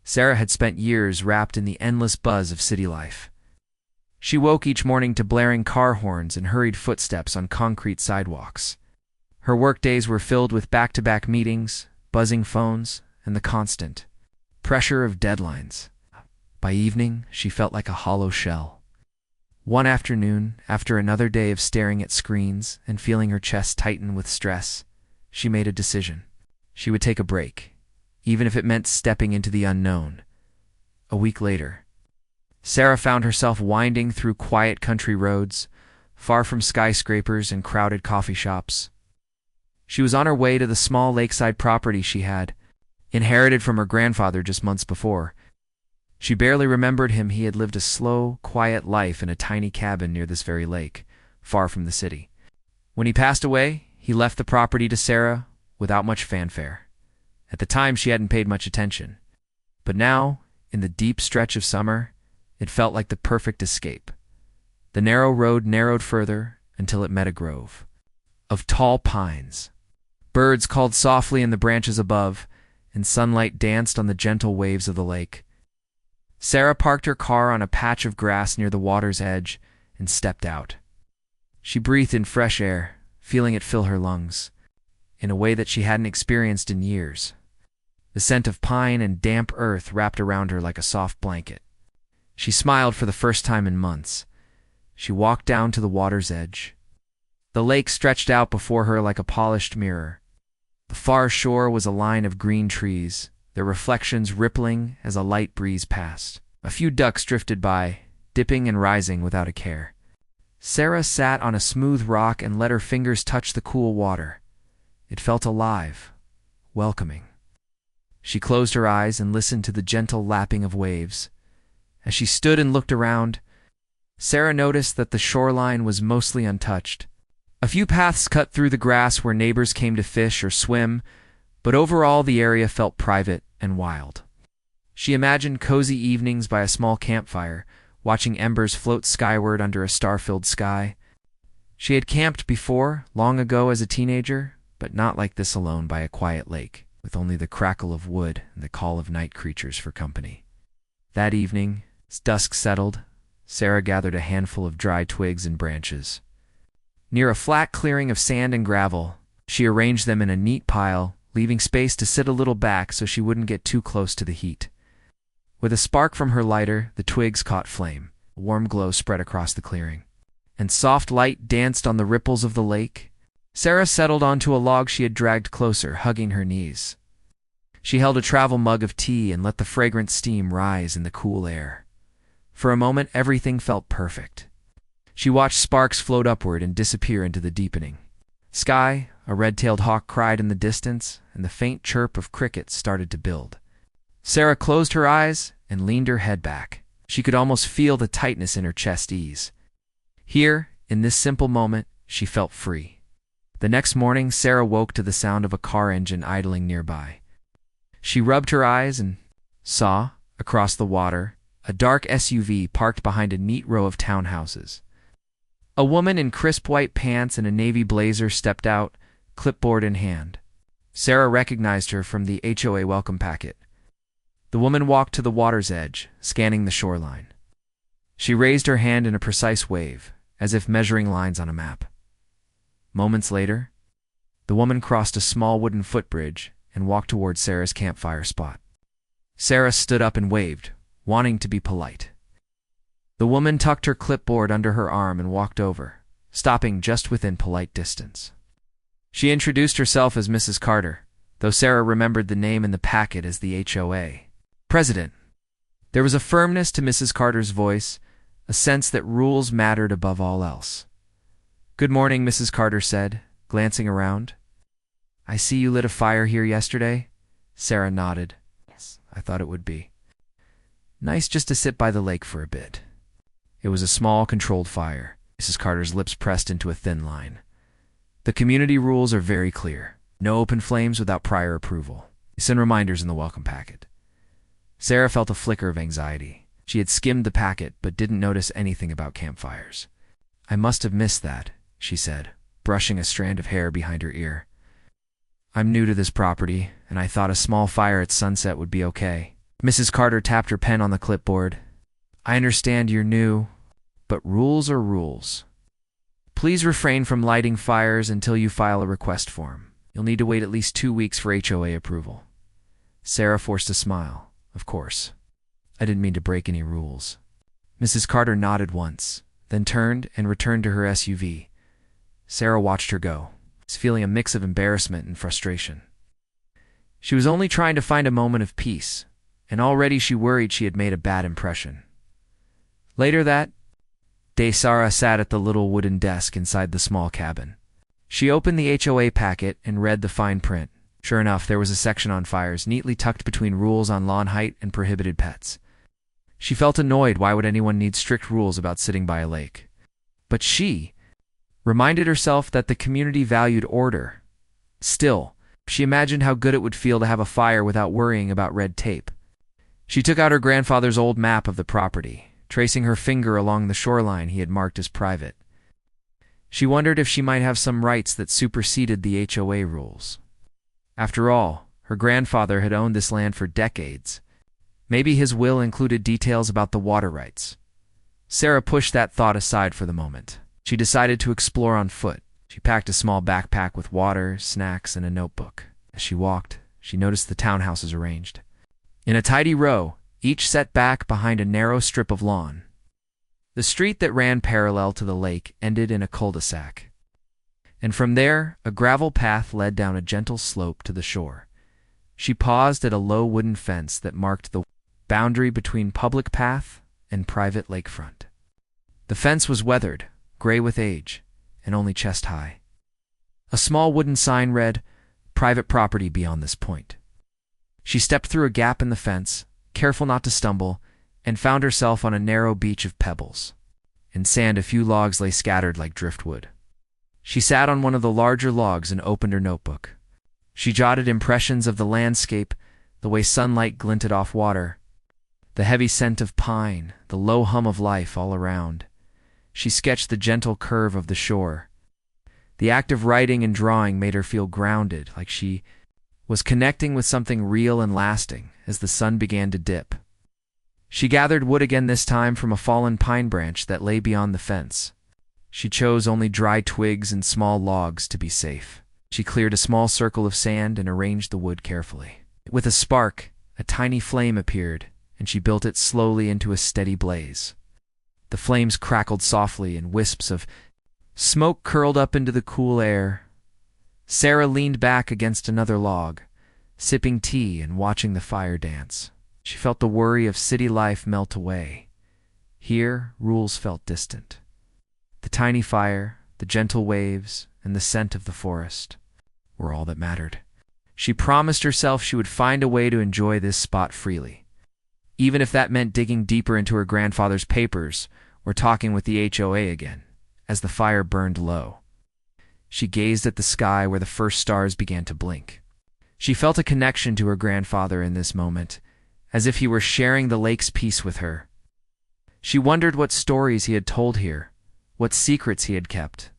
Sarah had spent years wrapped in the endless buzz of city life. She woke each morning to blaring car horns and hurried footsteps on concrete sidewalks. Her workdays were filled with back-to-back meetings, buzzing phones, and the constant pressure of deadlines. By evening, she felt like a hollow shell. One afternoon, after another day of staring at screens and feeling her chest tighten with stress, she made a decision. She would take a break, even if it meant stepping into the unknown. A week later, Sarah found herself winding through quiet country roads, far from skyscrapers and crowded coffee shops. She was on her way to the small lakeside property she had inherited from her grandfather just months before. She barely remembered him. He had lived a slow, quiet life in a tiny cabin near this very lake, far from the city. When he passed away, he left the property to Sarah without much fanfare. At the time, she hadn't paid much attention. But now, in the deep stretch of summer, it felt like the perfect escape. The narrow road narrowed further until it met a grove of tall pines. Birds called softly in the branches above, and sunlight danced on the gentle waves of the lake. Sarah parked her car on a patch of grass near the water's edge and stepped out. She breathed in fresh air, feeling it fill her lungs, in a way that she hadn't experienced in years. The scent of pine and damp earth wrapped around her like a soft blanket. She smiled for the first time in months. She walked down to the water's edge. The lake stretched out before her like a polished mirror. The far shore was a line of green trees, their reflections rippling as a light breeze passed. A few ducks drifted by, dipping and rising without a care. Sarah sat on a smooth rock and let her fingers touch the cool water. It felt alive, welcoming. She closed her eyes and listened to the gentle lapping of waves. As she stood and looked around, Sarah noticed that the shoreline was mostly untouched. A few paths cut through the grass where neighbors came to fish or swim, but overall the area felt private and wild. She imagined cozy evenings by a small campfire, watching embers float skyward under a star-filled sky. She had camped before, long ago as a teenager, but not like this alone by a quiet lake, with only the crackle of wood and the call of night creatures for company. That evening, as dusk settled, Sarah gathered a handful of dry twigs and branches. Near a flat clearing of sand and gravel, she arranged them in a neat pile, leaving space to sit a little back so she wouldn't get too close to the heat. With a spark from her lighter, the twigs caught flame. A warm glow spread across the clearing, and soft light danced on the ripples of the lake. Sarah settled onto a log she had dragged closer, hugging her knees. She held a travel mug of tea and let the fragrant steam rise in the cool air. For a moment, everything felt perfect. She watched sparks float upward and disappear into the deepening sky. A red-tailed hawk cried in the distance, and the faint chirp of crickets started to build. Sarah closed her eyes and leaned her head back. She could almost feel the tightness in her chest ease. Here, in this simple moment, she felt free. The next morning, Sarah woke to the sound of a car engine idling nearby. She rubbed her eyes and saw, across the water, a dark SUV parked behind a neat row of townhouses. A woman in crisp white pants and a navy blazer stepped out, clipboard in hand. Sarah recognized her from the HOA welcome packet. The woman walked to the water's edge, scanning the shoreline. She raised her hand in a precise wave, as if measuring lines on a map. Moments later, the woman crossed a small wooden footbridge and walked toward Sarah's campfire spot. Sarah stood up and waved, wanting to be polite. The woman tucked her clipboard under her arm and walked over, stopping just within polite distance. She introduced herself as Mrs. Carter, though Sarah remembered the name in the packet as the HOA president. There was a firmness to Mrs. Carter's voice, a sense that rules mattered above all else. "Good morning," Mrs. Carter said, glancing around. "I see you lit a fire here yesterday." Sarah nodded. "Yes, I thought it would be nice just to sit by the lake for a bit." It was a small, controlled fire. Mrs. Carter's lips pressed into a thin line. "The community rules are very clear. No open flames without prior approval. Send reminders in the welcome packet." Sarah felt a flicker of anxiety. She had skimmed the packet but didn't notice anything about campfires. "I must have missed that," she said, brushing a strand of hair behind her ear. "I'm new to this property, and I thought a small fire at sunset would be okay." Mrs. Carter tapped her pen on the clipboard. I understand you're new, but rules are rules. Please refrain from lighting fires until you file a request form. You'll need to wait at least 2 weeks for HOA approval. Sarah forced a smile. Of course. I didn't mean to break any rules. Mrs. Carter nodded once, then turned and returned to her SUV. Sarah watched her go, feeling a mix of embarrassment and frustration. She was only trying to find a moment of peace, and already she worried she had made a bad impression. Later that day, Sarah sat at the little wooden desk inside the small cabin. She opened the HOA packet and read the fine print. Sure enough, there was a section on fires, neatly tucked between rules on lawn height and prohibited pets. She felt annoyed. Why would anyone need strict rules about sitting by a lake? But she reminded herself that the community valued order. Still, she imagined how good it would feel to have a fire without worrying about red tape. She took out her grandfather's old map of the property, tracing her finger along the shoreline he had marked as private. She wondered if she might have some rights that superseded the HOA rules. After all, her grandfather had owned this land for decades. Maybe his will included details about the water rights. Sarah pushed that thought aside for the moment. She decided to explore on foot. She packed a small backpack with water, snacks, and a notebook. As she walked, she noticed the townhouses arranged in a tidy row, each set back behind a narrow strip of lawn. The street that ran parallel to the lake ended in a cul-de-sac, and from there a gravel path led down a gentle slope to the shore. She paused at a low wooden fence that marked the boundary between public path and private lakefront. The fence was weathered, gray with age, and only chest high. A small wooden sign read, "Private property beyond this point." She stepped through a gap in the fence, careful not to stumble, and found herself on a narrow beach of pebbles. In sand, a few logs lay scattered like driftwood. She sat on one of the larger logs and opened her notebook. She jotted impressions of the landscape, the way sunlight glinted off water, the heavy scent of pine, the low hum of life all around. She sketched the gentle curve of the shore. The act of writing and drawing made her feel grounded, like she was connecting with something real and lasting as the sun began to dip. She gathered wood again, this time from a fallen pine branch that lay beyond the fence. She chose only dry twigs and small logs to be safe. She cleared a small circle of sand and arranged the wood carefully. With a spark, a tiny flame appeared, and she built it slowly into a steady blaze. The flames crackled softly, and wisps of smoke curled up into the cool air. Sarah leaned back against another log, sipping tea and watching the fire dance. She felt the worry of city life melt away. Here, rules felt distant. The tiny fire, the gentle waves, and the scent of the forest were all that mattered. She promised herself she would find a way to enjoy this spot freely, even if that meant digging deeper into her grandfather's papers or talking with the HOA again. As the fire burned low, she gazed at the sky where the first stars began to blink. She felt a connection to her grandfather in this moment, as if he were sharing the lake's peace with her. She wondered what stories he had told here, what secrets he had kept.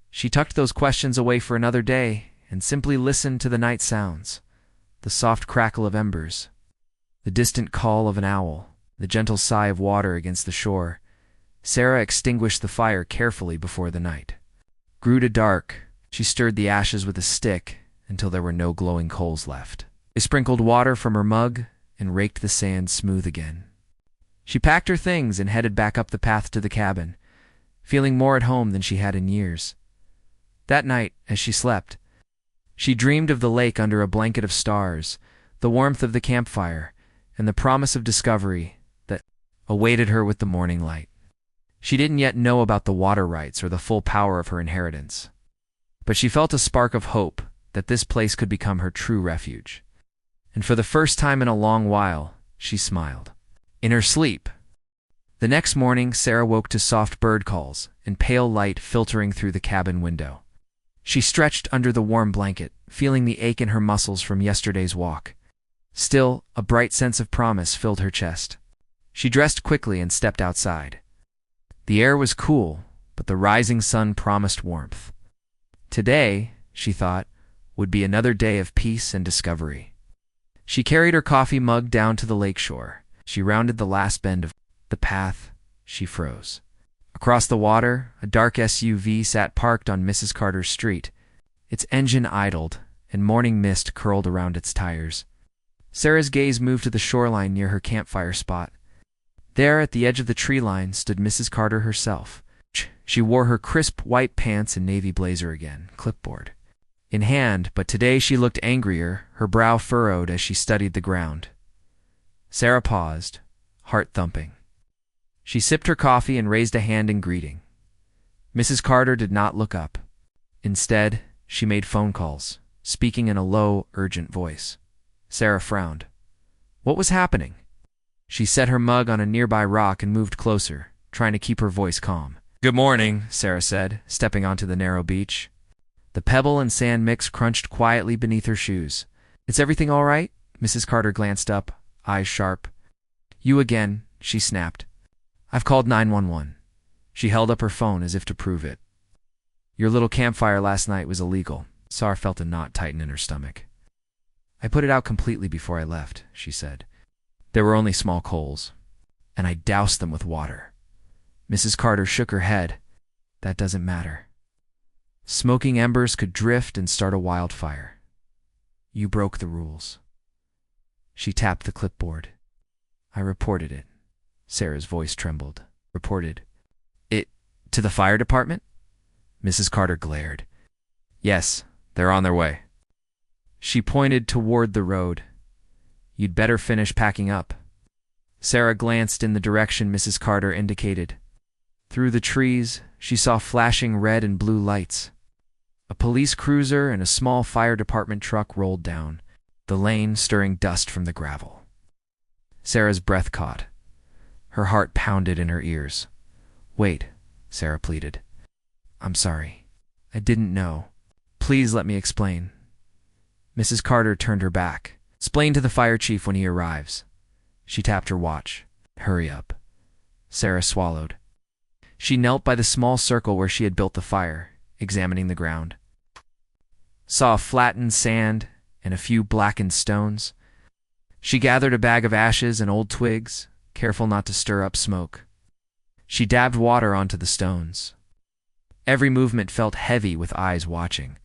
She tucked those questions away for another day and simply listened to the night sounds, the soft crackle of embers, the distant call of an owl, the gentle sigh of water against the shore. Sarah extinguished the fire carefully before the night grew to dark. She stirred the ashes with a stick until there were no glowing coals left. She sprinkled water from her mug and raked the sand smooth again. She packed her things and headed back up the path to the cabin, feeling more at home than she had in years. That night, as she slept, she dreamed of the lake under a blanket of stars, the warmth of the campfire, and the promise of discovery that awaited her with the morning light. She didn't yet know about the water rights or the full power of her inheritance, but she felt a spark of hope that this place could become her true refuge. And for the first time in a long while, she smiled. In her sleep, the next morning, Sarah woke to soft bird calls and pale light filtering through the cabin window. She stretched under the warm blanket, feeling the ache in her muscles from yesterday's walk. Still, a bright sense of promise filled her chest. She dressed quickly and stepped outside. The air was cool, but the rising sun promised warmth. Today, she thought, would be another day of peace and discovery. She carried her coffee mug down to the lakeshore. She rounded the last bend of the path. She froze. Across the water, a dark SUV sat parked on Mrs. Carter's street. Its engine idled, and morning mist curled around its tires. Sarah's gaze moved to the shoreline near her campfire spot. There, at the edge of the tree line, stood Mrs. Carter herself. She wore her crisp white pants and navy blazer again, clipboard in hand, but today she looked angrier, her brow furrowed as she studied the ground. Sarah paused, heart thumping. She sipped her coffee and raised a hand in greeting. Mrs. Carter did not look up. Instead, she made phone calls, speaking in a low, urgent voice. Sarah frowned. What was happening? She set her mug on a nearby rock and moved closer, trying to keep her voice calm. Good morning, Sarah said, stepping onto the narrow beach. The pebble and sand mix crunched quietly beneath her shoes. Is everything all right? Mrs. Carter glanced up, eyes sharp. You again, she snapped. I've called 911. She held up her phone as if to prove it. Your little campfire last night was illegal. Sarah felt a knot tighten in her stomach. I put it out completely before I left, she said. There were only small coals, and I doused them with water. Mrs. Carter shook her head. That doesn't matter. Smoking embers could drift and start a wildfire. You broke the rules. She tapped the clipboard. I reported it. Sarah's voice trembled. Reported it to the fire department? Mrs. Carter glared. Yes, they're on their way. She pointed toward the road. You'd better finish packing up. Sarah glanced in the direction Mrs. Carter indicated. Through the trees, she saw flashing red and blue lights. A police cruiser and a small fire department truck rolled down, the lane stirring dust from the gravel. Sarah's breath caught. Her heart pounded in her ears. Wait, Sarah pleaded. I'm sorry. I didn't know. Please let me explain. Mrs. Carter turned her back. Explain to the fire chief when he arrives. She tapped her watch. Hurry up. Sarah swallowed. She knelt by the small circle where she had built the fire, examining the ground. Saw flattened sand and a few blackened stones. She gathered a bag of ashes and old twigs, careful not to stir up smoke. She dabbed water onto the stones. Every movement felt heavy with eyes watching.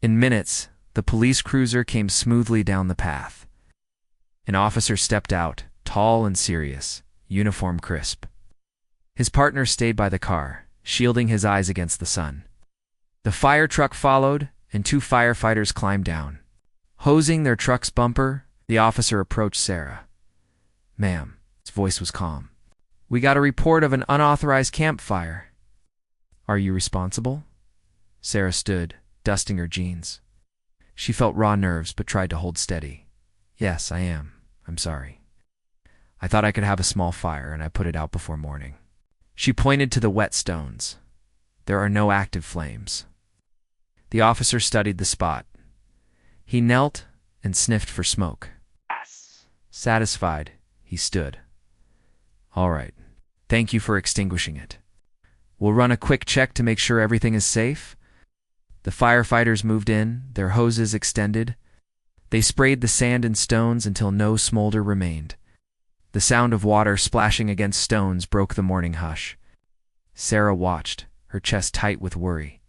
In minutes, the police cruiser came smoothly down the path. An officer stepped out, tall and serious, uniform crisp. His partner stayed by the car, shielding his eyes against the sun. The fire truck followed, and two firefighters climbed down. Hosing their truck's bumper, the officer approached Sarah. Ma'am, his voice was calm. We got a report of an unauthorized campfire. Are you responsible? Sarah stood, dusting her jeans. She felt raw nerves but tried to hold steady. Yes, I am. I'm sorry. I thought I could have a small fire and I put it out before morning. She pointed to the wet stones. There are no active flames. The officer studied the spot. He knelt and sniffed for smoke. Yes. Satisfied, he stood. All right. Thank you for extinguishing it. We'll run a quick check to make sure everything is safe. The firefighters moved in, their hoses extended. They sprayed the sand and stones until no smolder remained. The sound of water splashing against stones broke the morning hush. Sarah watched, her chest tight with worry.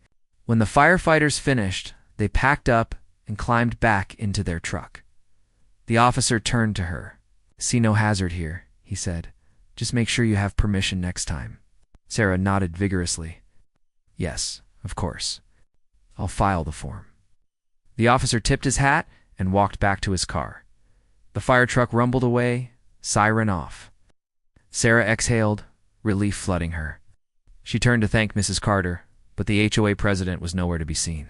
When the firefighters finished, they packed up and climbed back into their truck. The officer turned to her. See no hazard here, he said. Just make sure you have permission next time. Sarah nodded vigorously. Yes, of course. I'll file the form. The officer tipped his hat and walked back to his car. The fire truck rumbled away, siren off. Sarah exhaled, relief flooding her. She turned to thank Mrs. Carter, but the HOA president was nowhere to be seen.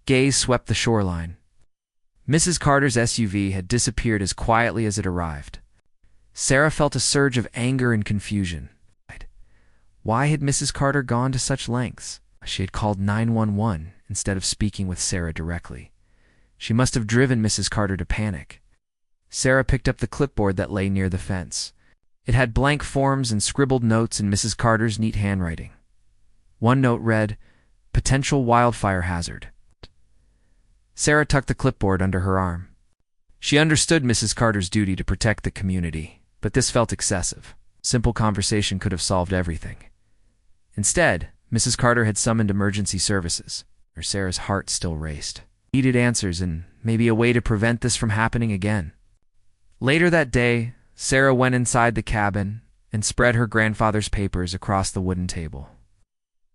Gaze swept the shoreline. Mrs. Carter's SUV had disappeared as quietly as it arrived. Sarah felt a surge of anger and confusion. Why had Mrs. Carter gone to such lengths? She had called 911 instead of speaking with Sarah directly. She must have driven Mrs. Carter to panic. Sarah picked up the clipboard that lay near the fence. It had blank forms and scribbled notes in Mrs. Carter's neat handwriting. One note read, "Potential wildfire hazard." Sarah tucked the clipboard under her arm. She understood Mrs. Carter's duty to protect the community, but this felt excessive. Simple conversation could have solved everything. Instead, Mrs. Carter had summoned emergency services. Sarah's heart still raced. Needed answers and maybe a way to prevent this from happening again. Later that day, Sarah went inside the cabin and spread her grandfather's papers across the wooden table.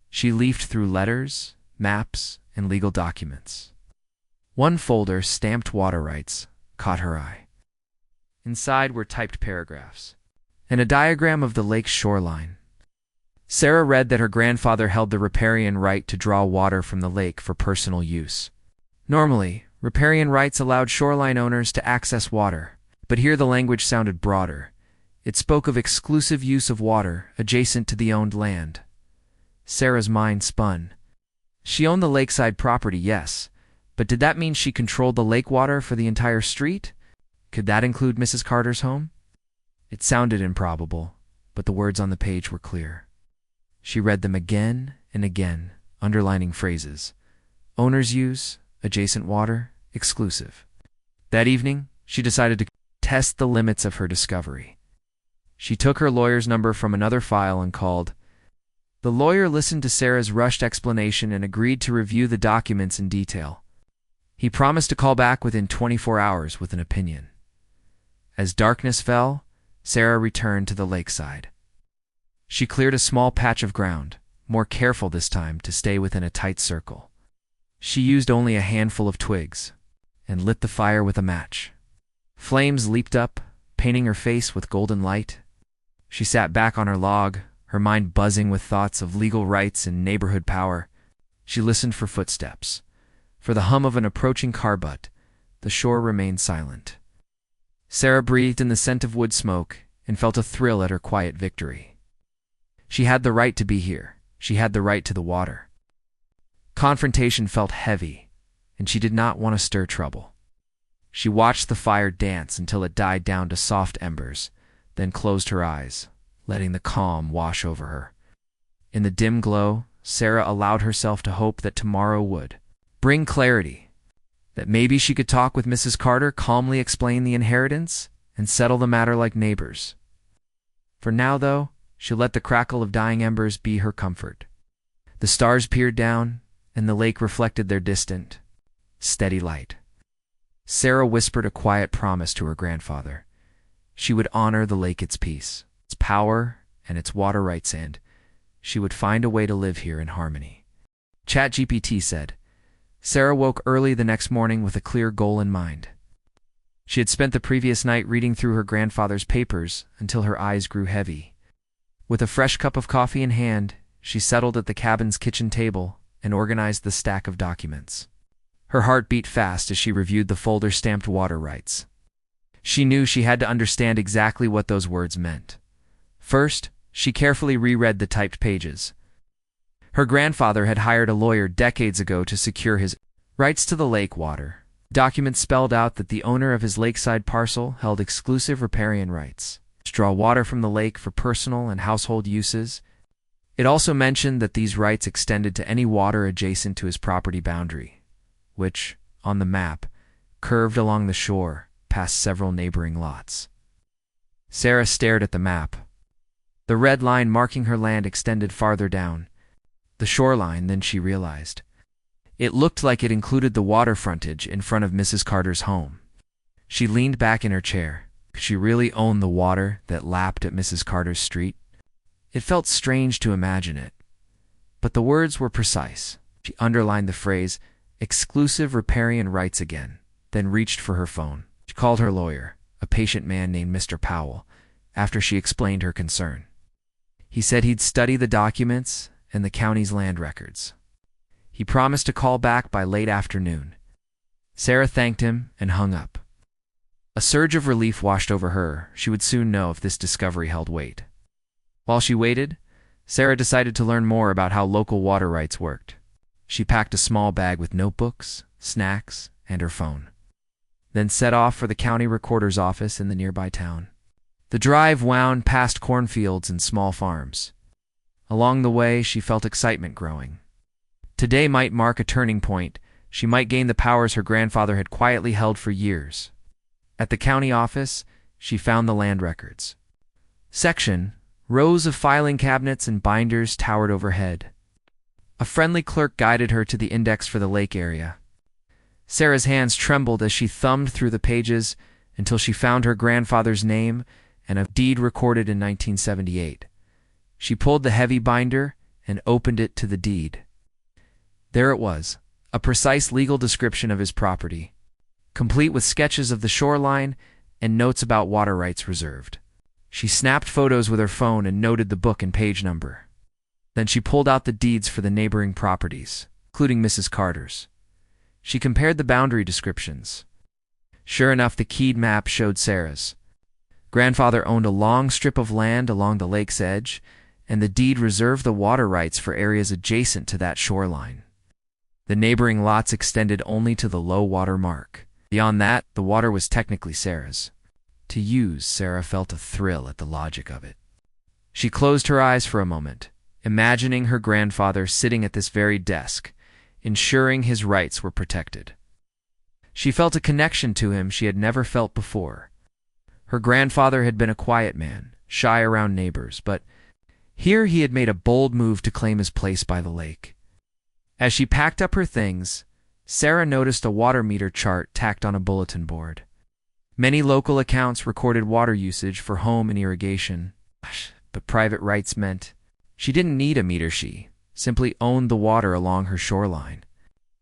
She leafed through letters, maps, and legal documents. One folder, stamped water rights, caught her eye. Inside were typed paragraphs and a diagram of the lake's shoreline. Sarah read that her grandfather held the riparian right to draw water from the lake for personal use. Normally, riparian rights allowed shoreline owners to access water, but here the language sounded broader. It spoke of exclusive use of water adjacent to the owned land. Sarah's mind spun. She owned the lakeside property, yes, but did that mean she controlled the lake water for the entire street? Could that include Mrs. Carter's home? It sounded improbable, but the words on the page were clear. She read them again and again, underlining phrases. Owner's use, adjacent water, exclusive. That evening, she decided to test the limits of her discovery. She took her lawyer's number from another file and called. The lawyer listened to Sarah's rushed explanation and agreed to review the documents in detail. He promised to call back within 24 hours with an opinion. As darkness fell, Sarah returned to the lakeside. She cleared a small patch of ground, more careful this time to stay within a tight circle. She used only a handful of twigs and lit the fire with a match. Flames leaped up, painting her face with golden light. She sat back on her log, her mind buzzing with thoughts of legal rights and neighborhood power. She listened for footsteps, for the hum of an approaching car, but the shore remained silent. Sarah breathed in the scent of wood smoke and felt a thrill at her quiet victory. She had the right to be here. She had the right to the water. Confrontation felt heavy, and she did not want to stir trouble. She watched the fire dance until it died down to soft embers, then closed her eyes, letting the calm wash over her. In the dim glow, Sarah allowed herself to hope that tomorrow would bring clarity, that maybe she could talk with Mrs. Carter, calmly explain the inheritance, and settle the matter like neighbors. For now, though, she let the crackle of dying embers be her comfort. The stars peered down, and the lake reflected their distant, steady light. Sarah whispered a quiet promise to her grandfather. She would honor the lake, its peace, its power, and its water rights, and she would find a way to live here in harmony. ChatGPT said. Sarah woke early the next morning with a clear goal in mind. She had spent the previous night reading through her grandfather's papers until her eyes grew heavy. With a fresh cup of coffee in hand, she settled at the cabin's kitchen table and organized the stack of documents. Her heart beat fast as she reviewed the folder stamped water rights. She knew she had to understand exactly what those words meant. First, she carefully reread the typed pages. Her grandfather had hired a lawyer decades ago to secure his rights to the lake water. Documents spelled out that the owner of his lakeside parcel held exclusive riparian rights to draw water from the lake for personal and household uses. It also mentioned that these rights extended to any water adjacent to his property boundary, which, on the map, curved along the shore past several neighboring lots. Sarah stared at the map. The red line marking her land extended farther down the shoreline than she realized. It looked like it included the water frontage in front of Mrs. Carter's home. She leaned back in her chair. Could she really own the water that lapped at Mrs. Carter's street? It felt strange to imagine it. But the words were precise. She underlined the phrase, exclusive riparian rights again, then reached for her phone. She called her lawyer, a patient man named Mr. Powell, after she explained her concern. He said he'd study the documents and the county's land records. He promised to call back by late afternoon. Sarah thanked him and hung up. A surge of relief washed over her. She would soon know if this discovery held weight. While she waited, Sarah decided to learn more about how local water rights worked. She packed a small bag with notebooks, snacks, and her phone, then set off for the county recorder's office in the nearby town. The drive wound past cornfields and small farms. Along the way, she felt excitement growing. Today might mark a turning point. She might gain the powers her grandfather had quietly held for years. At the county office, she found the land records. Section: rows of filing cabinets and binders towered overhead. A friendly clerk guided her to the index for the lake area. Sarah's hands trembled as she thumbed through the pages until she found her grandfather's name and a deed recorded in 1978. She pulled the heavy binder and opened it to the deed. There it was, a precise legal description of his property, complete with sketches of the shoreline and notes about water rights reserved. She snapped photos with her phone and noted the book and page number. Then she pulled out the deeds for the neighboring properties, including Mrs. Carter's. She compared the boundary descriptions. Sure enough, the keyed map showed Sarah's. Grandfather owned a long strip of land along the lake's edge, and the deed reserved the water rights for areas adjacent to that shoreline. The neighboring lots extended only to the low water mark. Beyond that, the water was technically Sarah's. To use, Sarah felt a thrill at the logic of it. She closed her eyes for a moment, imagining her grandfather sitting at this very desk, ensuring his rights were protected. She felt a connection to him she had never felt before. Her grandfather had been a quiet man, shy around neighbors, but here he had made a bold move to claim his place by the lake. As she packed up her things, Sarah noticed a water meter chart tacked on a bulletin board. Many local accounts recorded water usage for home and irrigation, but private rights meant she didn't need a meter. She simply owned the water along her shoreline.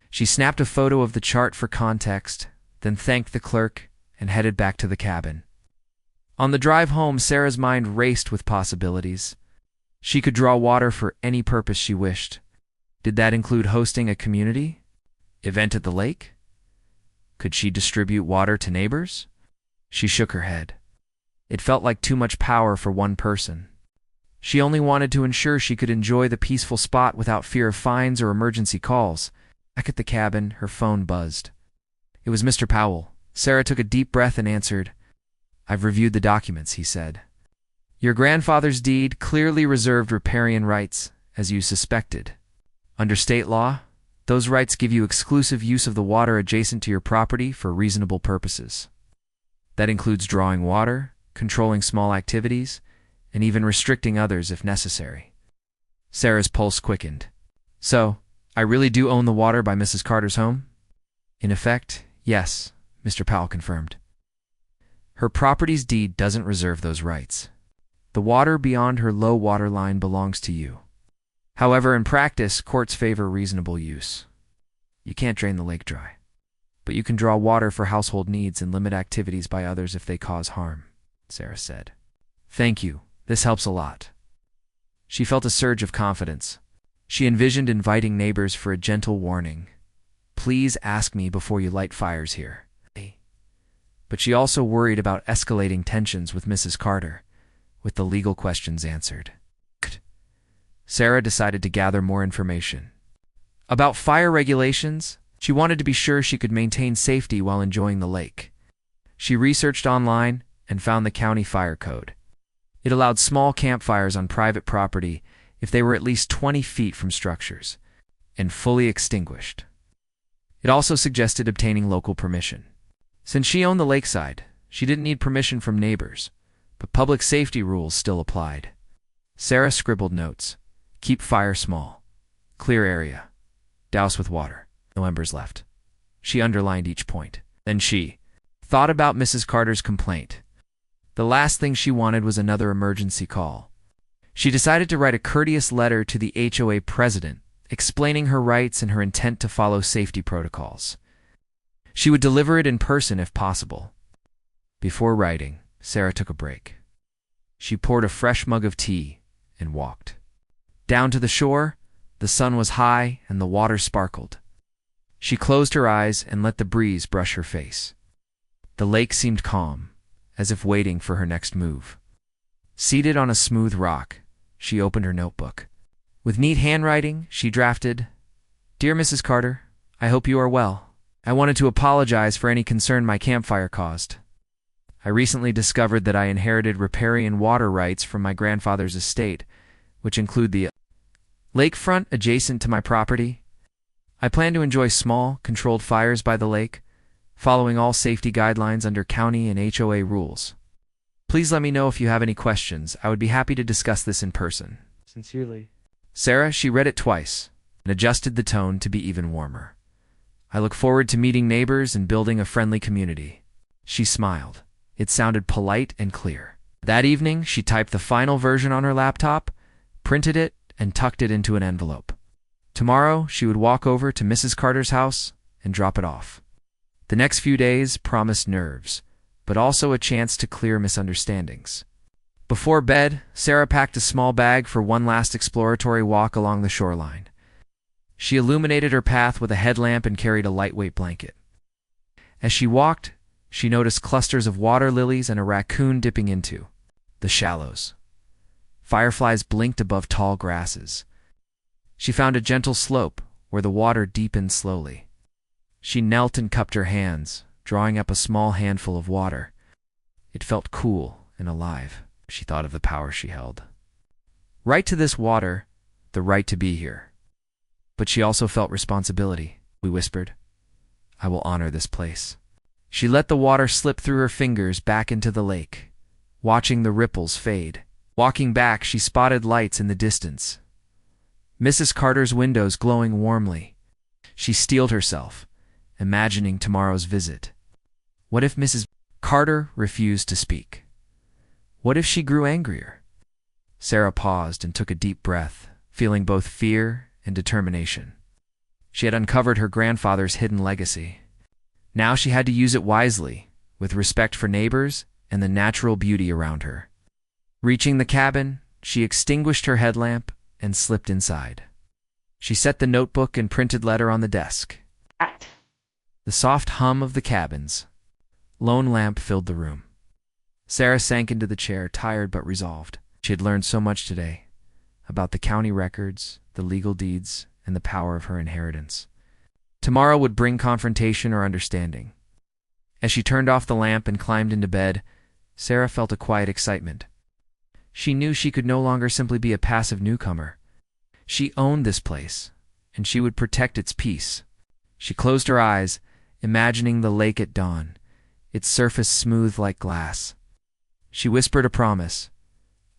She snapped a photo of the chart for context, then thanked the clerk and headed back to the cabin. On the drive home, Sarah's mind raced with possibilities. She could draw water for any purpose she wished. Did that include hosting a community event at the lake? Could she distribute water to neighbors? She shook her head. It felt like too much power for one person. She only wanted to ensure she could enjoy the peaceful spot without fear of fines or emergency calls. Back at the cabin, her phone buzzed. It was Mr. Powell. Sarah took a deep breath and answered. "I've reviewed the documents," he said. "Your grandfather's deed clearly reserved riparian rights, as you suspected. Under state law, those rights give you exclusive use of the water adjacent to your property for reasonable purposes. That includes drawing water, controlling small activities, and even restricting others if necessary." Sarah's pulse quickened. "So, I really do own the water by Mrs. Carter's home?" "In effect, yes," Mr. Powell confirmed. "Her property's deed doesn't reserve those rights. The water beyond her low water line belongs to you. However, in practice, courts favor reasonable use. You can't drain the lake dry, but you can draw water for household needs and limit activities by others if they cause harm," Sarah said. "Thank you. This helps a lot." She felt a surge of confidence. She envisioned inviting neighbors for a gentle warning. "Please ask me before you light fires here." But she also worried about escalating tensions with Mrs. Carter, with the legal questions answered. Sarah decided to gather more information. About fire regulations, she wanted to be sure she could maintain safety while enjoying the lake. She researched online and found the county fire code. It allowed small campfires on private property if they were at least 20 feet from structures and fully extinguished. It also suggested obtaining local permission. Since she owned the lakeside, she didn't need permission from neighbors, but public safety rules still applied. Sarah scribbled notes. Keep fire small. Clear area. Douse with water. No embers left. She underlined each point. Then she thought about Mrs. Carter's complaint. The last thing she wanted was another emergency call. She decided to write a courteous letter to the HOA president, explaining her rights and her intent to follow safety protocols. She would deliver it in person if possible. Before writing, Sarah took a break. She poured a fresh mug of tea and walked. Down to the shore, the sun was high and the water sparkled. She closed her eyes and let the breeze brush her face. The lake seemed calm, as if waiting for her next move. Seated on a smooth rock, she opened her notebook. With neat handwriting, she drafted, "Dear Mrs. Carter, I hope you are well. I wanted to apologize for any concern my campfire caused. I recently discovered that I inherited riparian water rights from my grandfather's estate, which include the lakefront adjacent to my property. I plan to enjoy small, controlled fires by the lake, following all safety guidelines under county and HOA rules. Please let me know if you have any questions. I would be happy to discuss this in person. Sincerely. Sarah, she read it twice and adjusted the tone to be even warmer. I look forward to meeting neighbors and building a friendly community. She smiled. It sounded polite and clear. That evening, she typed the final version on her laptop, printed it, and tucked it into an envelope. Tomorrow, she would walk over to Mrs. Carter's house and drop it off. The next few days promised nerves, but also a chance to clear misunderstandings. Before bed, Sarah packed a small bag for one last exploratory walk along the shoreline. She illuminated her path with a headlamp and carried a lightweight blanket. As she walked, she noticed clusters of water lilies and a raccoon dipping into the shallows. Fireflies blinked above tall grasses. She found a gentle slope where the water deepened slowly. She knelt and cupped her hands, drawing up a small handful of water. It felt cool and alive. She thought of the power she held. Right to this water, the right to be here. But she also felt responsibility. We whispered, I will honor this place. She let the water slip through her fingers back into the lake, watching the ripples fade. Walking back, she spotted lights in the distance. Mrs. Carter's windows glowing warmly. She steeled herself, imagining tomorrow's visit. What if Mrs. Carter refused to speak? What if she grew angrier? Sarah paused and took a deep breath, feeling both fear and determination. She had uncovered her grandfather's hidden legacy. Now she had to use it wisely, with respect for neighbors and the natural beauty around her. Reaching the cabin, she extinguished her headlamp and slipped inside. She set the notebook and printed letter on the desk. The soft hum of the cabin's lone lamp filled the room. Sarah sank into the chair, tired but resolved. She had learned so much today about the county records, the legal deeds, and the power of her inheritance. Tomorrow would bring confrontation or understanding. As she turned off the lamp and climbed into bed, Sarah felt a quiet excitement. She knew she could no longer simply be a passive newcomer. She owned this place, and she would protect its peace. She closed her eyes, imagining the lake at dawn, its surface smooth like glass. She whispered a promise,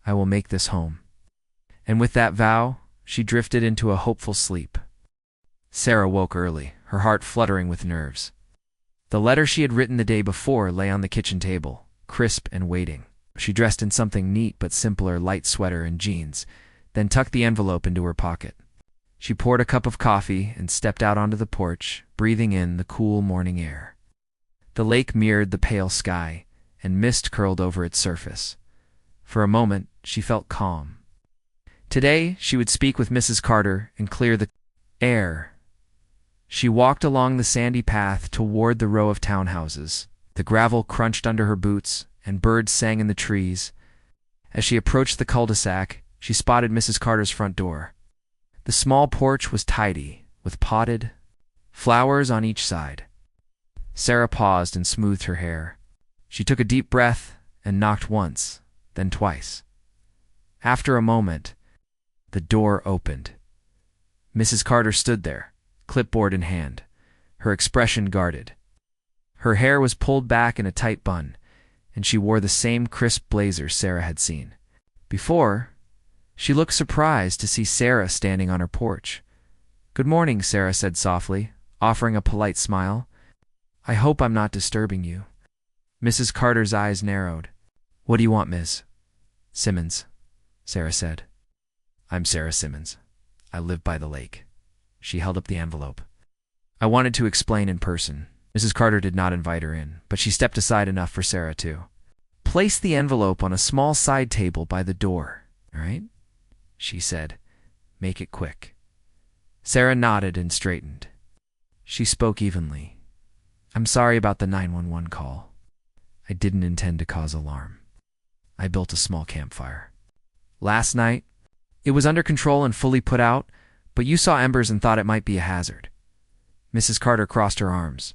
I will make this home. And with that vow, she drifted into a hopeful sleep. Sarah woke early, her heart fluttering with nerves. The letter she had written the day before lay on the kitchen table, crisp and waiting. She dressed in something neat but simpler, light sweater and jeans, then tucked the envelope into her pocket. She poured a cup of coffee and stepped out onto the porch, breathing in the cool morning air. The lake mirrored the pale sky, and mist curled over its surface. For a moment, she felt calm. Today, she would speak with Mrs. Carter and clear the air. She walked along the sandy path toward the row of townhouses. The gravel crunched under her boots, and birds sang in the trees. As she approached the cul-de-sac, she spotted Mrs. Carter's front door. The small porch was tidy, with potted flowers on each side. Sarah paused and smoothed her hair. She took a deep breath and knocked once, then twice. After a moment, the door opened. Mrs. Carter stood there, clipboard in hand, her expression guarded. Her hair was pulled back in a tight bun, and she wore the same crisp blazer Sarah had seen. Before, she looked surprised to see Sarah standing on her porch. "Good morning," Sarah said softly, offering a polite smile. "I hope I'm not disturbing you." Mrs. Carter's eyes narrowed. "What do you want, Ms. Simmons?" Sarah said. "I'm Sarah Simmons. I live by the lake." She held up the envelope. "I wanted to explain in person." Mrs. Carter did not invite her in, but she stepped aside enough for Sarah to place the envelope on a small side table by the door. "All right," she said. "Make it quick." Sarah nodded and straightened. She spoke evenly. "I'm sorry about the 911 call. I didn't intend to cause alarm. I built a small campfire. Last night, it was under control and fully put out, but you saw embers and thought it might be a hazard." Mrs. Carter crossed her arms.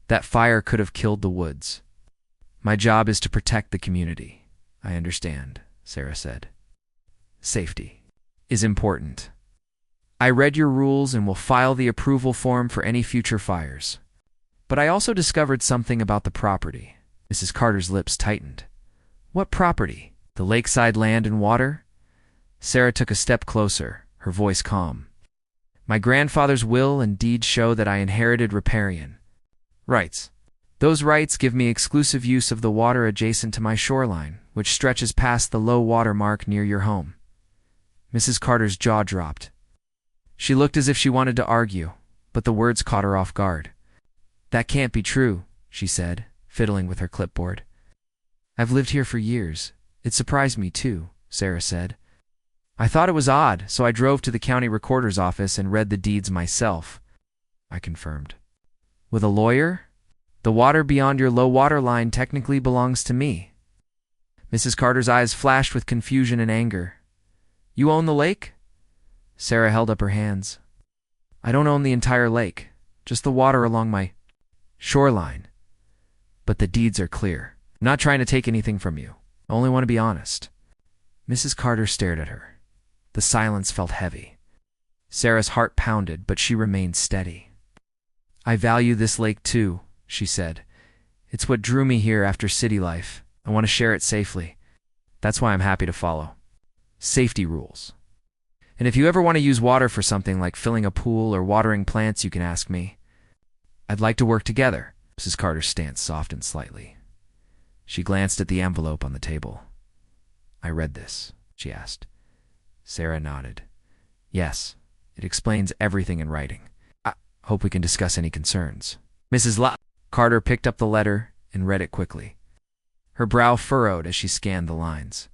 "That fire could have killed the woods. My job is to protect the community." "I understand," Sarah said. "Safety is important. I read your rules and will file the approval form for any future fires." But I also discovered something about the property. Mrs. Carter's lips tightened. What property? The lakeside land and water? Sarah took a step closer, her voice calm. My grandfather's will and deed show that I inherited riparian rights. Those rights give me exclusive use of the water adjacent to my shoreline, which stretches past the low water mark near your home. Mrs. Carter's jaw dropped. She looked as if she wanted to argue, but the words caught her off guard. That can't be true, she said, fiddling with her clipboard. I've lived here for years. It surprised me too, Sarah said. I thought it was odd, so I drove to the county recorder's office and read the deeds myself. I confirmed. With a lawyer? The water beyond your low water line technically belongs to me. Mrs. Carter's eyes flashed with confusion and anger. You own the lake? Sarah held up her hands. I don't own the entire lake, just the water along my shoreline. But the deeds are clear. I'm not trying to take anything from you. I only want to be honest. Mrs. Carter stared at her. The silence felt heavy. Sarah's heart pounded, but she remained steady. I value this lake too, she said. It's what drew me here after city life. I want to share it safely. That's why I'm happy to follow safety rules. And if you ever want to use water for something like filling a pool or watering plants, you can ask me. I'd like to work together. Mrs. Carter's stance softened slightly. She glanced at the envelope on the table. I read this, she asked. Sarah nodded. Yes, it explains everything in writing. I hope we can discuss any concerns. Carter picked up the letter and read it quickly. Her brow furrowed as she scanned the lines.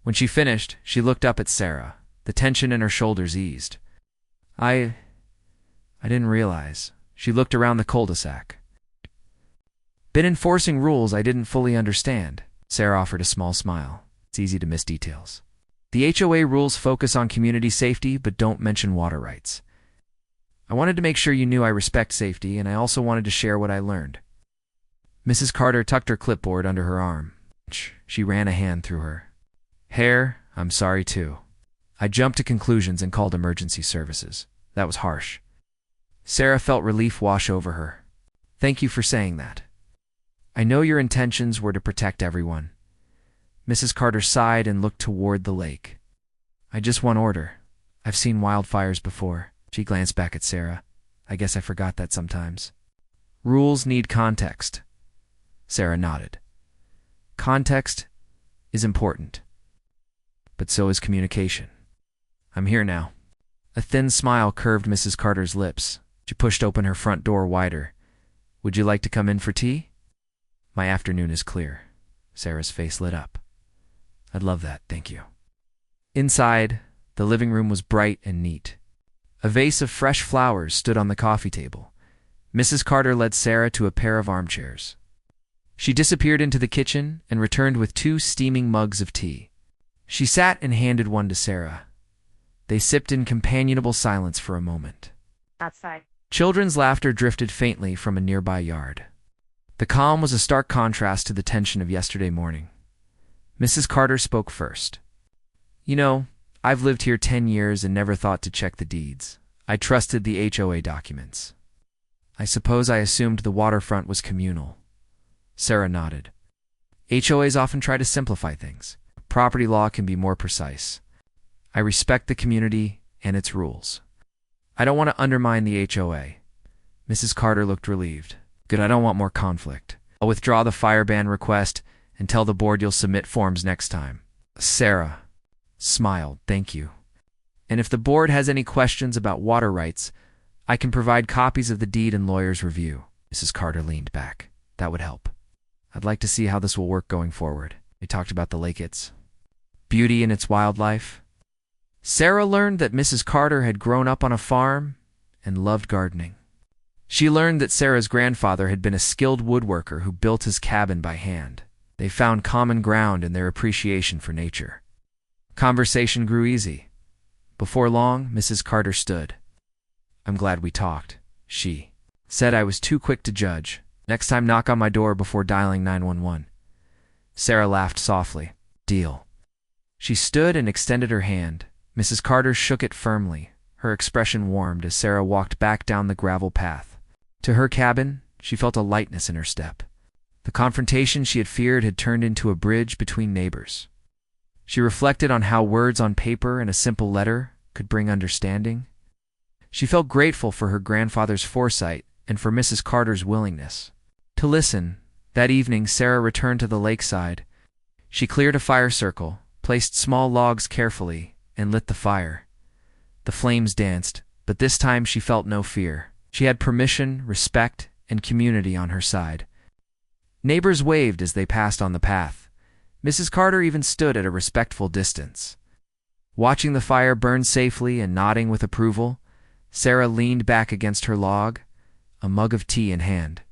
When she finished, she looked up at Sarah. The tension in her shoulders eased. I didn't realize. She looked around the cul-de-sac. Been enforcing rules I didn't fully understand. Sarah offered a small smile. It's easy to miss details. The HOA rules focus on community safety but don't mention water rights. I wanted to make sure you knew I respect safety, and I also wanted to share what I learned. Mrs. Carter tucked her clipboard under her arm. She ran a hand through her hair. I'm sorry too. I jumped to conclusions and called emergency services. That was harsh. Sarah felt relief wash over her. Thank you for saying that. I know your intentions were to protect everyone. Mrs. Carter sighed and looked toward the lake. I just want order. I've seen wildfires before. She glanced back at Sarah. I guess I forgot that sometimes. Rules need context. Sarah nodded. Context is important. But so is communication. I'm here now. A thin smile curved Mrs. Carter's lips. She pushed open her front door wider. Would you like to come in for tea? My afternoon is clear. Sarah's face lit up. I'd love that, thank you. Inside, the living room was bright and neat. A vase of fresh flowers stood on the coffee table. Mrs. Carter led Sarah to a pair of armchairs. She disappeared into the kitchen and returned with 2 steaming mugs of tea. She sat and handed one to Sarah. They sipped in companionable silence for a moment. Outside. Children's laughter drifted faintly from a nearby yard. The calm was a stark contrast to the tension of yesterday morning. Mrs. Carter spoke first. You know, I've lived here 10 years and never thought to check the deeds. I trusted the HOA documents. I suppose I assumed the waterfront was communal. Sarah nodded. HOAs often try to simplify things. Property law can be more precise. I respect the community and its rules. I don't want to undermine the HOA. Mrs. Carter looked relieved. Good, I don't want more conflict. I'll withdraw the fire ban request and tell the board you'll submit forms next time. Sarah smiled. Thank you. And if the board has any questions about water rights, I can provide copies of the deed and lawyer's review. Mrs. Carter leaned back. That would help. I'd like to see how this will work going forward. They talked about the lake, its beauty and its wildlife. Sarah learned that Mrs. Carter had grown up on a farm and loved gardening. She learned that Sarah's grandfather had been a skilled woodworker who built his cabin by hand. They found common ground in their appreciation for nature. Conversation grew easy. Before long, Mrs. Carter stood. I'm glad we talked, she said. I was too quick to judge. Next time, knock on my door before dialing 911. Sarah laughed softly. Deal. She stood and extended her hand. Mrs. Carter shook it firmly. Her expression warmed as Sarah walked back down the gravel path. To her cabin, she felt a lightness in her step. The confrontation she had feared had turned into a bridge between neighbors. She reflected on how words on paper and a simple letter could bring understanding. She felt grateful for her grandfather's foresight and for Mrs. Carter's willingness to listen. That evening, Sarah returned to the lakeside. She cleared a fire circle, placed small logs carefully, and lit the fire. The flames danced, but this time she felt no fear. She had permission, respect, and community on her side. Neighbors waved as they passed on the path. Mrs. Carter even stood at a respectful distance. Watching the fire burn safely and nodding with approval, Sarah leaned back against her log, a mug of tea in hand.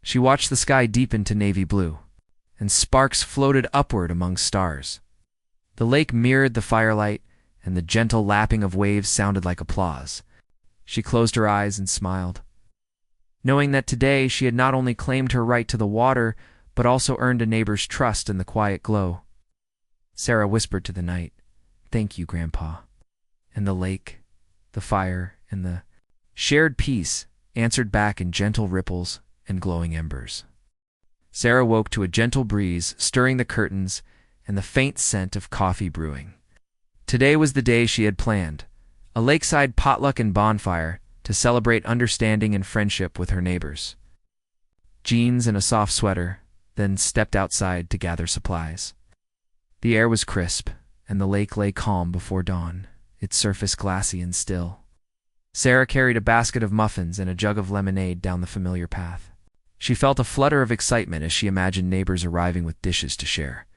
She watched the sky deepen to navy blue, and sparks floated upward among stars. The lake mirrored the firelight, and the gentle lapping of waves sounded like applause. She closed her eyes and smiled, knowing that today she had not only claimed her right to the water, but also earned a neighbor's trust in the quiet glow. Sarah whispered to the night, "Thank you, Grandpa." And the lake, the fire, and the shared peace answered back in gentle ripples and glowing embers. Sarah woke to a gentle breeze stirring the curtains and the faint scent of coffee brewing. Today was the day she had planned, a lakeside potluck and bonfire to celebrate understanding and friendship with her neighbors. Jeans and a soft sweater, then stepped outside to gather supplies. The air was crisp, and the lake lay calm before dawn, its surface glassy and still. Sarah carried a basket of muffins and a jug of lemonade down the familiar path. She felt a flutter of excitement as she imagined neighbors arriving with dishes to share.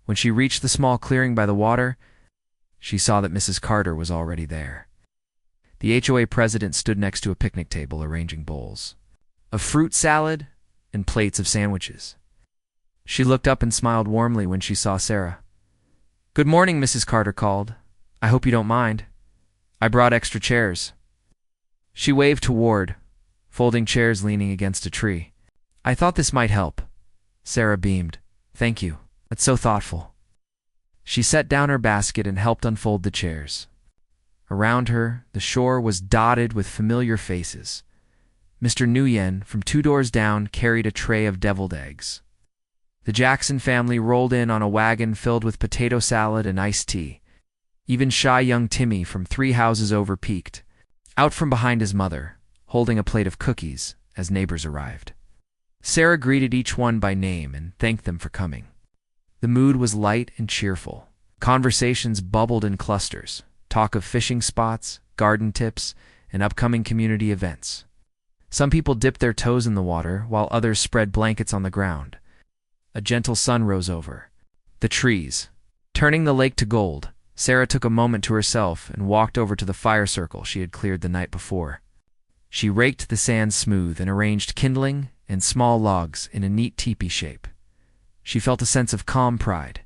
When she reached the small clearing by the water, she saw that Mrs. Carter was already there. The HOA president stood next to a picnic table arranging bowls of fruit salad and plates of sandwiches. She looked up and smiled warmly when she saw Sarah. "Good morning," Mrs. Carter called. "I hope you don't mind. I brought extra chairs." She waved toward folding chairs leaning against a tree. "I thought this might help." Sarah beamed. "Thank you. That's so thoughtful." She set down her basket and helped unfold the chairs. Around her, the shore was dotted with familiar faces. Mr. Nguyen, from 2 doors down, carried a tray of deviled eggs. The Jackson family rolled in on a wagon filled with potato salad and iced tea. Even shy young Timmy from 3 houses over peeked out from behind his mother, holding a plate of cookies as neighbors arrived. Sarah greeted each one by name and thanked them for coming. The mood was light and cheerful. Conversations bubbled in clusters, talk of fishing spots, garden tips, and upcoming community events. Some people dipped their toes in the water, while others spread blankets on the ground. A gentle sun rose over the trees, turning the lake to gold. Sarah took a moment to herself and walked over to the fire circle she had cleared the night before. She raked the sand smooth and arranged kindling and small logs in a neat teepee shape. She felt a sense of calm pride.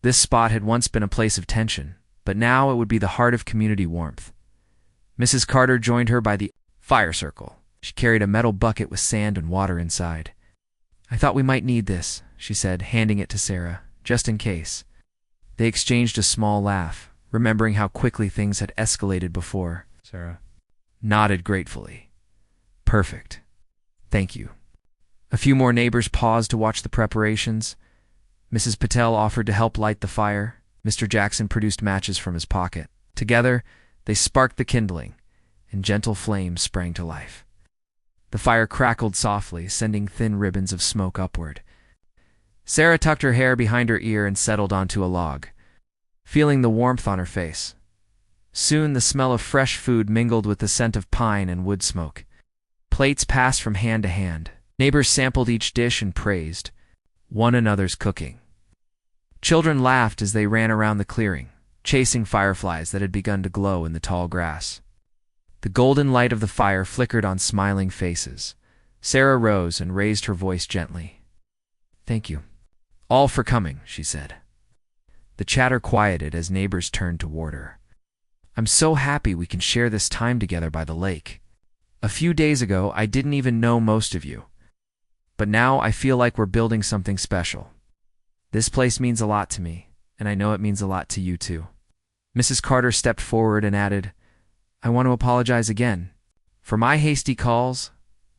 This spot had once been a place of tension, but now it would be the heart of community warmth. Mrs. Carter joined her by the fire circle. She carried a metal bucket with sand and water inside. "I thought we might need this," she said, handing it to Sarah, "just in case." They exchanged a small laugh, remembering how quickly things had escalated before. Sarah nodded gratefully. "Perfect. Thank you." A few more neighbors paused to watch the preparations. Mrs. Patel offered to help light the fire. Mr. Jackson produced matches from his pocket. Together, they sparked the kindling, and gentle flames sprang to life. The fire crackled softly, sending thin ribbons of smoke upward. Sarah tucked her hair behind her ear and settled onto a log, feeling the warmth on her face. Soon the smell of fresh food mingled with the scent of pine and wood smoke. Plates passed from hand to hand. Neighbors sampled each dish and praised one another's cooking. Children laughed as they ran around the clearing, chasing fireflies that had begun to glow in the tall grass. The golden light of the fire flickered on smiling faces. Sarah rose and raised her voice gently. "Thank you all for coming," she said. The chatter quieted as neighbors turned toward her. "I'm so happy we can share this time together by the lake. A few days ago, I didn't even know most of you. But now I feel like we're building something special. This place means a lot to me, and I know it means a lot to you too." Mrs. Carter stepped forward and added, "I want to apologize again. For my hasty calls,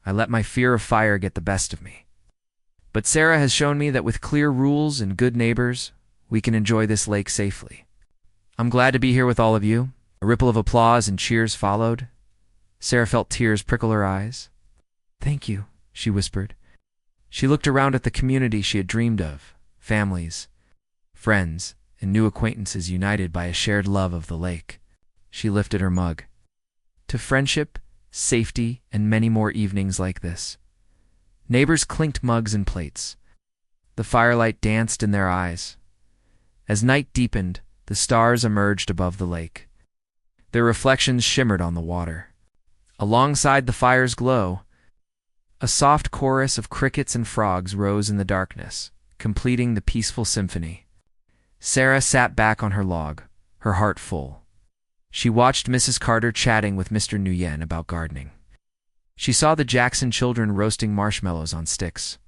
I let my fear of fire get the best of me. But Sarah has shown me that with clear rules and good neighbors, we can enjoy this lake safely. I'm glad to be here with all of you." A ripple of applause and cheers followed. Sarah felt tears prickle her eyes. "Thank you," she whispered. She looked around at the community she had dreamed of, families, friends, and new acquaintances united by a shared love of the lake. She lifted her mug. To friendship, safety, and many more evenings like this. Neighbors clinked mugs and plates. The firelight danced in their eyes. As night deepened, the stars emerged above the lake. Their reflections shimmered on the water. Alongside the fire's glow, a soft chorus of crickets and frogs rose in the darkness, completing the peaceful symphony. Sarah sat back on her log, her heart full. She watched Mrs. Carter chatting with Mr. Nguyen about gardening. She saw the Jackson children roasting marshmallows on sticks.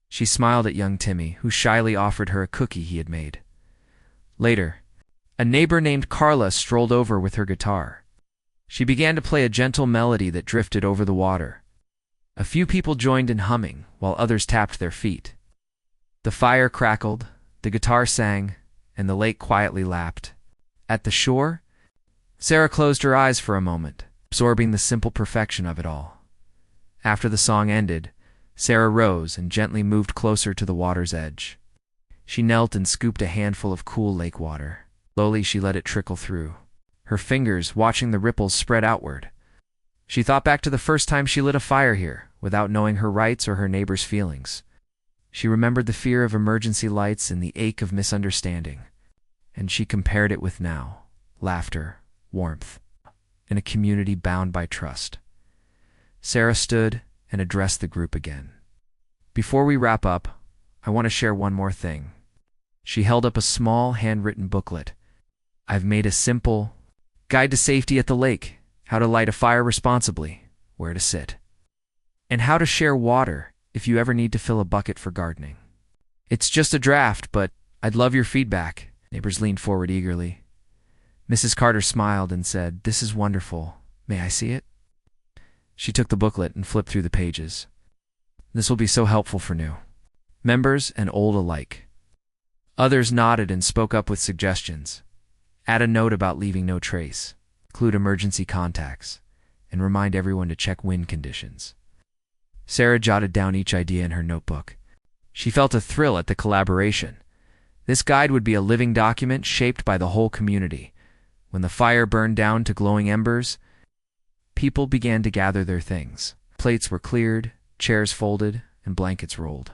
She smiled at young Timmy, who shyly offered her a cookie he had made. Later, a neighbor named Carla strolled over with her guitar. She began to play a gentle melody that drifted over the water. A few people joined in humming, while others tapped their feet. The fire crackled, the guitar sang, and the lake quietly lapped. At the shore, Sarah closed her eyes for a moment, absorbing the simple perfection of it all. After the song ended, Sarah rose and gently moved closer to the water's edge. She knelt and scooped a handful of cool lake water. Slowly she let it trickle through, her fingers watching the ripples spread outward. She thought back to the first time she lit a fire here, without knowing her rights or her neighbors' feelings. She remembered the fear of emergency lights and the ache of misunderstanding, and she compared it with now, laughter, warmth, and a community bound by trust. Sarah stood and addressed the group again. "Before we wrap up, I want to share one more thing." She held up a small handwritten booklet. "I've made a simple guide to safety at the lake, how to light a fire responsibly, where to sit, and how to share water if you ever need to fill a bucket for gardening. It's just a draft, but I'd love your feedback." Neighbors leaned forward eagerly. Mrs. Carter smiled and said, "This is wonderful. May I see it?" She took the booklet and flipped through the pages. "This will be so helpful for new members and old alike." Others nodded and spoke up with suggestions. Add a note about leaving no trace, include emergency contacts, and remind everyone to check wind conditions. Sarah jotted down each idea in her notebook. She felt a thrill at the collaboration. This guide would be a living document shaped by the whole community. When the fire burned down to glowing embers, people began to gather their things. Plates were cleared, chairs folded, and blankets rolled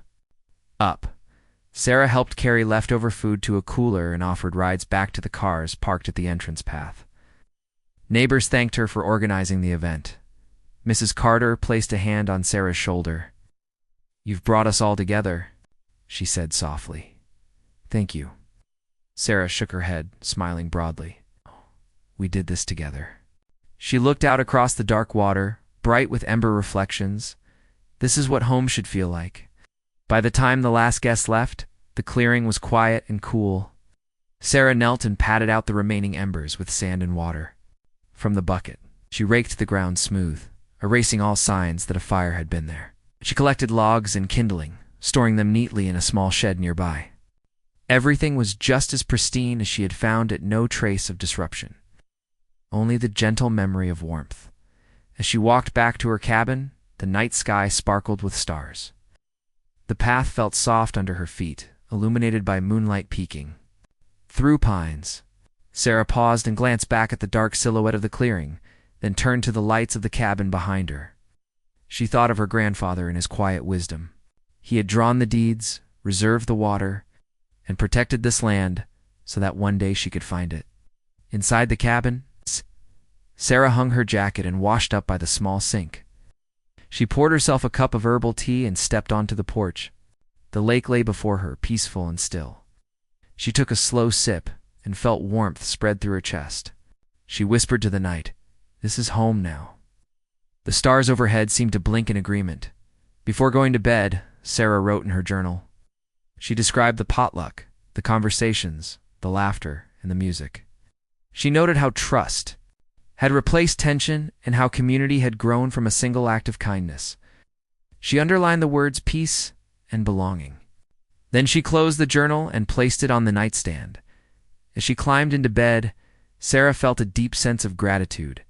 up. Sarah helped carry leftover food to a cooler and offered rides back to the cars parked at the entrance path. Neighbors thanked her for organizing the event. Mrs. Carter placed a hand on Sarah's shoulder. "You've brought us all together," she said softly. "Thank you." Sarah shook her head, smiling broadly. "We did this together." She looked out across the dark water, bright with ember reflections. This is what home should feel like. By the time the last guest left, the clearing was quiet and cool. Sarah knelt and patted out the remaining embers with sand and water. From the bucket, she raked the ground smooth, erasing all signs that a fire had been there. She collected logs and kindling, storing them neatly in a small shed nearby. Everything was just as pristine as she had found it, no trace of disruption. Only the gentle memory of warmth. As she walked back to her cabin, the night sky sparkled with stars. The path felt soft under her feet, illuminated by moonlight peeking through pines. Sarah paused and glanced back at the dark silhouette of the clearing, then turned to the lights of the cabin behind her. She thought of her grandfather and his quiet wisdom. He had drawn the deeds, reserved the water, and protected this land so that one day she could find it. Inside the cabin, Sarah hung her jacket and washed up by the small sink. She poured herself a cup of herbal tea and stepped onto the porch. The lake lay before her, peaceful and still. She took a slow sip and felt warmth spread through her chest. She whispered to the night, "This is home now." The stars overhead seemed to blink in agreement. Before going to bed, Sarah wrote in her journal. She described the potluck, the conversations, the laughter, and the music. She noted how trust had replaced tension and how community had grown from a single act of kindness. She underlined the words peace and belonging. Then she closed the journal and placed it on the nightstand. As she climbed into bed, Sarah felt a deep sense of gratitude.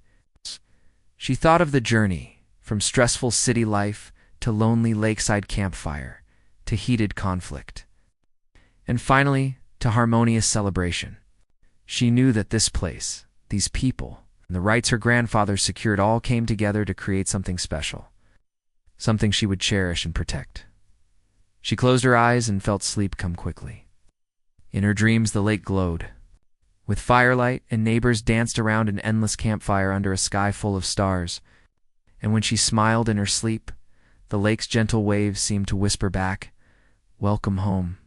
She thought of the journey, from stressful city life to lonely lakeside campfire, to heated conflict, and finally to harmonious celebration. She knew that this place, these people, and the rights her grandfather secured all came together to create something special, something she would cherish and protect. She closed her eyes and felt sleep come quickly. In her dreams, the lake glowed with firelight, and neighbors danced around an endless campfire under a sky full of stars. And when she smiled in her sleep, the lake's gentle waves seemed to whisper back, "Welcome home."